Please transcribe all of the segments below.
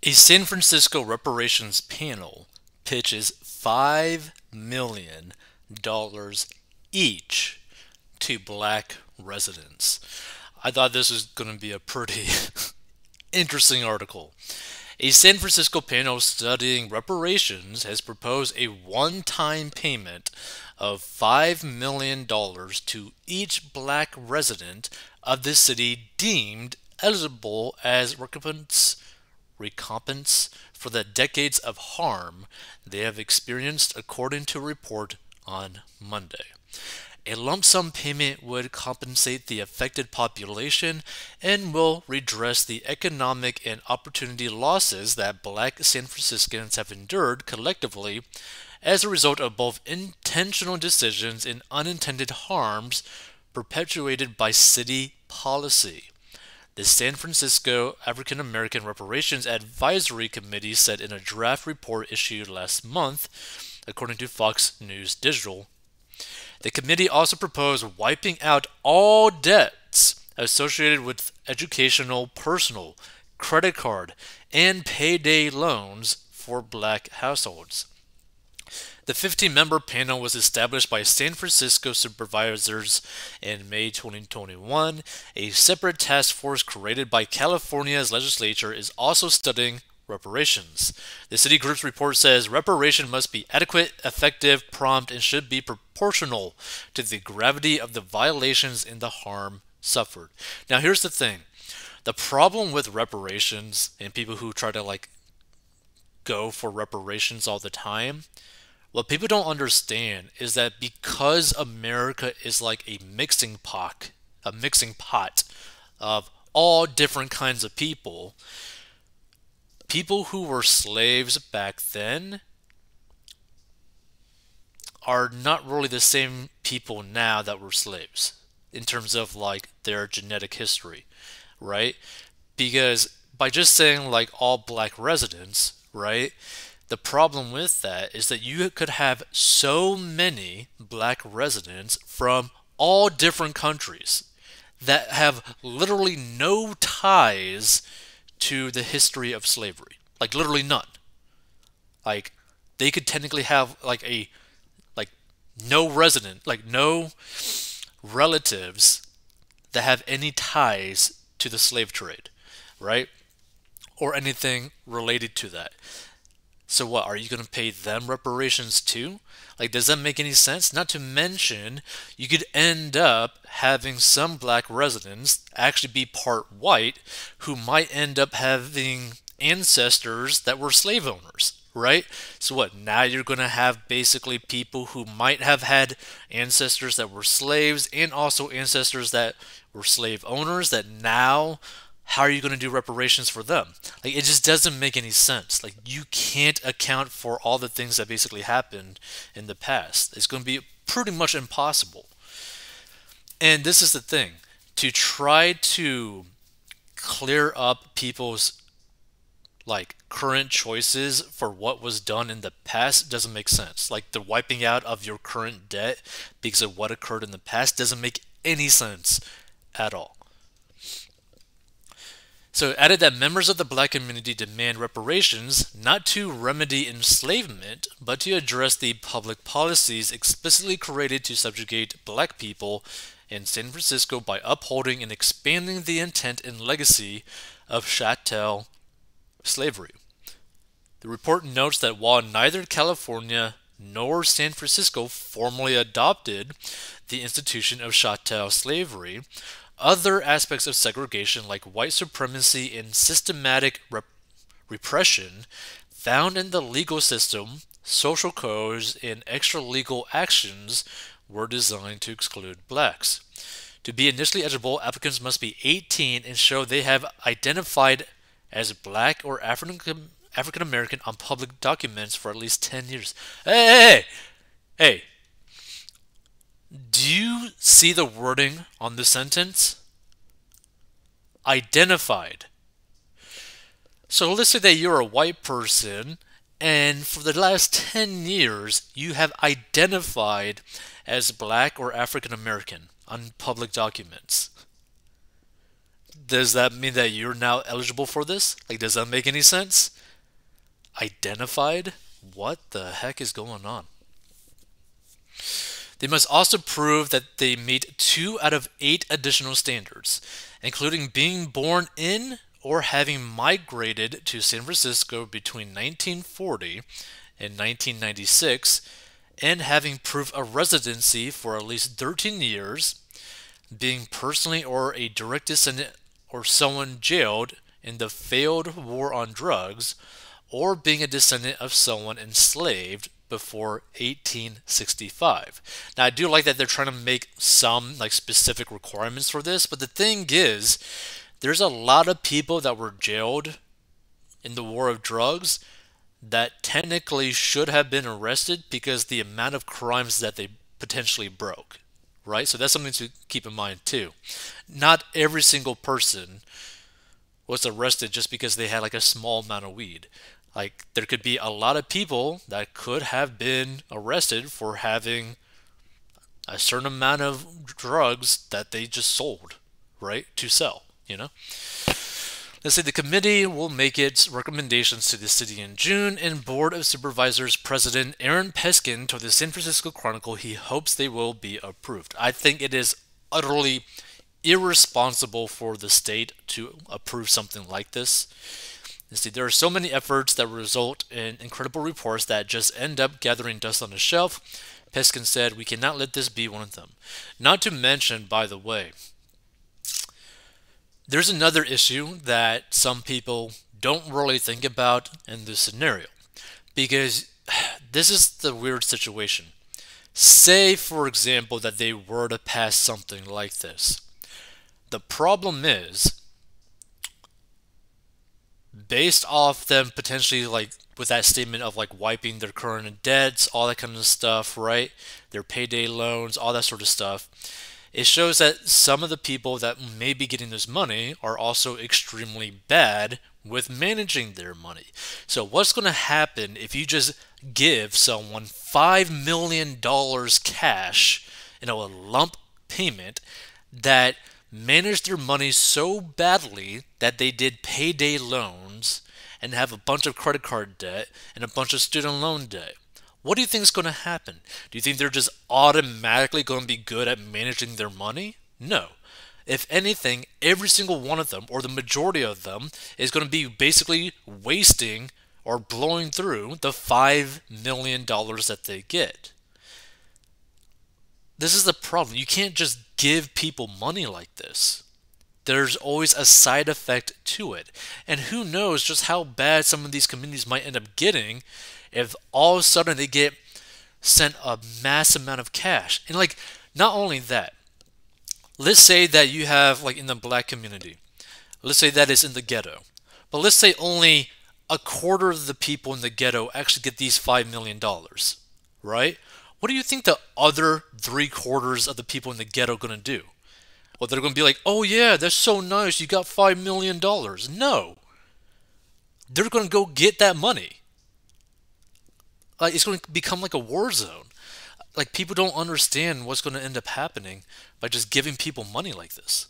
A San Francisco reparations panel pitches $5 million each to black residents. I thought this was going to be a pretty interesting article. A San Francisco panel studying reparations has proposed a one time payment of $5 million to each black resident of the city deemed eligible as recompense for the decades of harm they have experienced, according to a report on Monday. A lump sum payment would compensate the affected population and will redress the economic and opportunity losses that black San Franciscans have endured collectively as a result of both intentional decisions and unintended harms perpetuated by city policy. The San Francisco African American Reparations Advisory Committee said in a draft report issued last month, according to Fox News Digital. The committee also proposed wiping out all debts associated with educational, personal, credit card, and payday loans for black households. The 15-member panel was established by San Francisco supervisors in May 2021. A separate task force created by California's legislature is also studying reparations. The Citigroup's report says reparation must be adequate, effective, prompt, and should be proportional to the gravity of the violations and the harm suffered. Now, here's the thing. The problem with reparations and people who try to go for reparations all the time, what people don't understand is that because America is like a mixing pot of all different kinds of people, people who were slaves back then are not really the same people now that were slaves in terms of their genetic history, right? Because by just saying all black residents, right? The problem with that is that you could have so many black residents from all different countries that have literally no ties to the history of slavery. Literally none. They could technically have no resident, no relatives that have any ties to the slave trade, right? Or anything related to that. So what, are you going to pay them reparations too? Does that make any sense? Not to mention, you could end up having some black residents actually be part white who might end up having ancestors that were slave owners, right? So what, now you're going to have basically people who might have had ancestors that were slaves and also ancestors that were slave owners that now, how are you going to do reparations for them? It just doesn't make any sense. You can't account for all the things that basically happened in the past. It's going to be pretty much impossible. And this is the thing. To try to clear up people's current choices for what was done in the past doesn't make sense. The wiping out of your current debt because of what occurred in the past doesn't make any sense at all. So it added that members of the black community demand reparations not to remedy enslavement, but to address the public policies explicitly created to subjugate black people in San Francisco by upholding and expanding the intent and legacy of chattel slavery. The report notes that while neither California nor San Francisco formally adopted the institution of chattel slavery, other aspects of segregation like white supremacy and systematic repression found in the legal system, social codes, and extra-legal actions were designed to exclude blacks. To be initially eligible, applicants must be 18 and show they have identified as black or African American on public documents for at least 10 years. Hey! Do you see the wording on the sentence? Identified. So let's say that you're a white person and for the last 10 years you have identified as black or African American on public documents. Does that mean that you're now eligible for this? Like, does that make any sense? Identified? What the heck is going on? They must also prove that they meet 2 out of 8 additional standards, including being born in or having migrated to San Francisco between 1940 and 1996, and having proof of residency for at least 13 years, being personally or a direct descendant or someone jailed in the failed war on drugs, or being a descendant of someone enslaved before 1865. Now, I do like that they're trying to make some like specific requirements for this, but the thing is, there's a lot of people that were jailed in the war of drugs that technically should have been arrested because the amount of crimes that they potentially broke, right? So that's something to keep in mind too. Not every single person was arrested just because they had like a small amount of weed. Like there could be a lot of people that could have been arrested for having a certain amount of drugs that they just sold, right, to sell, you know? Let's say the committee will make its recommendations to the city in June, and Board of Supervisors President Aaron Peskin told the San Francisco Chronicle he hopes they will be approved. I think it is utterly irresponsible for the state to approve something like this. You see, there are so many efforts that result in incredible reports that just end up gathering dust on a shelf. Peskin said, "We cannot let this be one of them." Not to mention, by the way, there's another issue that some people don't really think about in this scenario, because this is the weird situation. Say, for example, that they were to pass something like this. The problem is, based off them potentially like with that statement of like wiping their current debts, all that kind of stuff, right? Their payday loans, all that sort of stuff. It shows that some of the people that may be getting this money are also extremely bad with managing their money. So what's going to happen if you just give someone $5 million cash in a lump payment that manage their money so badly that they did payday loans and have a bunch of credit card debt and a bunch of student loan debt? What do you think is going to happen? Do you think they're just automatically going to be good at managing their money? No. If anything, every single one of them, or the majority of them, is going to be basically wasting or blowing through the $5 million that they get. This is the problem. You can't just give people money like this. There's always a side effect to it. And who knows just how bad some of these communities might end up getting if all of a sudden they get sent a mass amount of cash. And like, not only that, let's say that you have like in the black community, let's say that is in the ghetto, but let's say only a quarter of the people in the ghetto actually get these $5 million, right? What do you think the other 3/4 of the people in the ghetto are going to do? Well, they're going to be like, "Oh yeah, that's so nice, you got $5 million. No. They're going to go get that money. It's going to become like a war zone. Like, people don't understand what's going to end up happening by just giving people money like this.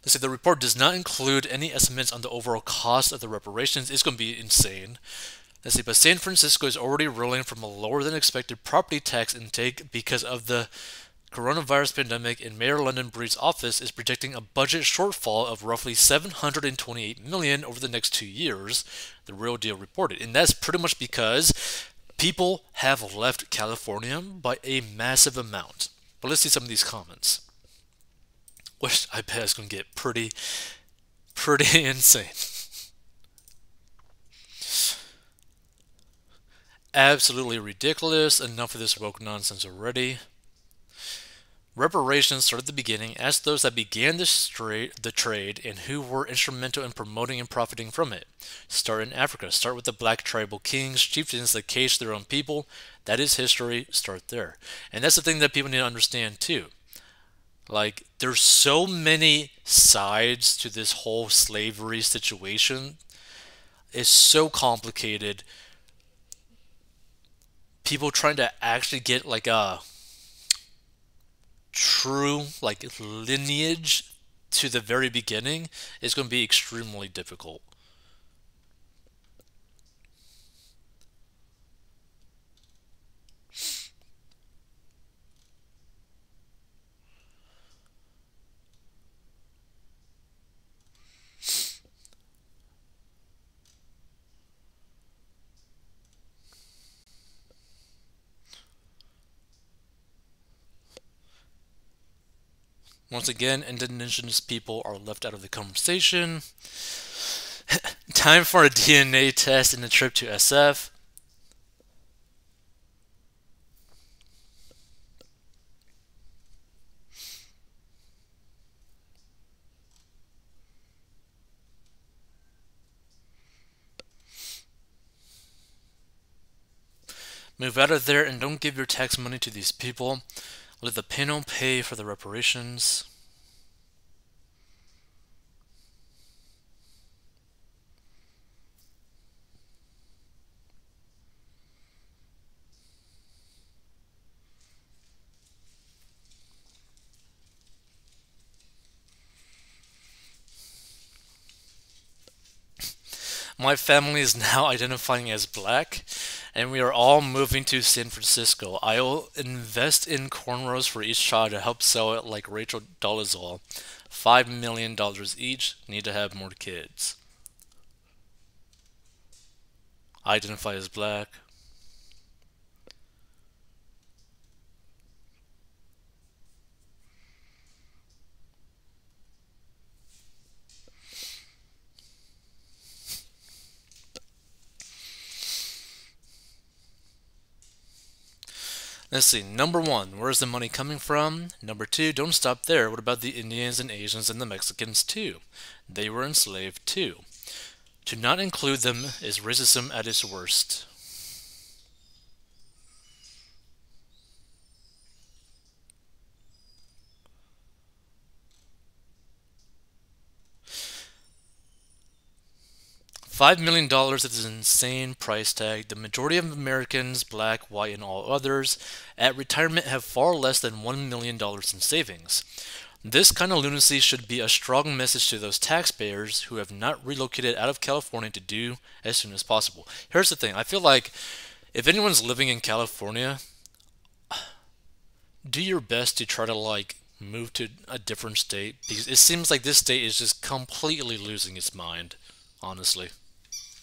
Let's say the report does not include any estimates on the overall cost of the reparations. It's going to be insane. Let's see, but San Francisco is already reeling from a lower than expected property tax intake because of the coronavirus pandemic, and Mayor London Breed's office is projecting a budget shortfall of roughly $728 million over the next 2 years, The Real Deal reported. And that's pretty much because people have left California by a massive amount. But let's see some of these comments, which I bet is going to get pretty insane. Absolutely ridiculous. Enough of this woke nonsense already. Reparations start at the beginning. Ask those that began the trade and who were instrumental in promoting and profiting from it. Start in Africa. Start with the black tribal kings, chieftains that caged their own people. That is history. Start there. And that's the thing that people need to understand too. Like, there's so many sides to this whole slavery situation. It's so complicated. People trying to actually get like a true like lineage to the very beginning is going to be extremely difficult. Once again, indigenous people are left out of the conversation. Time for a DNA test and a trip to SF. Move out of there and don't give your tax money to these people. Let the panel pay for the reparations. My family is now identifying as black, and we are all moving to San Francisco. I will invest in cornrows for each child to help sell it like Rachel Dolezal. $5 million each. Need to have more kids. Identify as black. Let's see. Number one, where's the money coming from? Number two, don't stop there. What about the Indians and Asians and the Mexicans too? They were enslaved too. To not include them is racism at its worst. $5 million is an insane price tag. The majority of Americans, black, white, and all others, at retirement have far less than $1 million in savings. This kind of lunacy should be a strong message to those taxpayers who have not relocated out of California to do as soon as possible. Here's the thing, I feel like if anyone's living in California, do your best to try to move to a different state because it seems like this state is just completely losing its mind, honestly.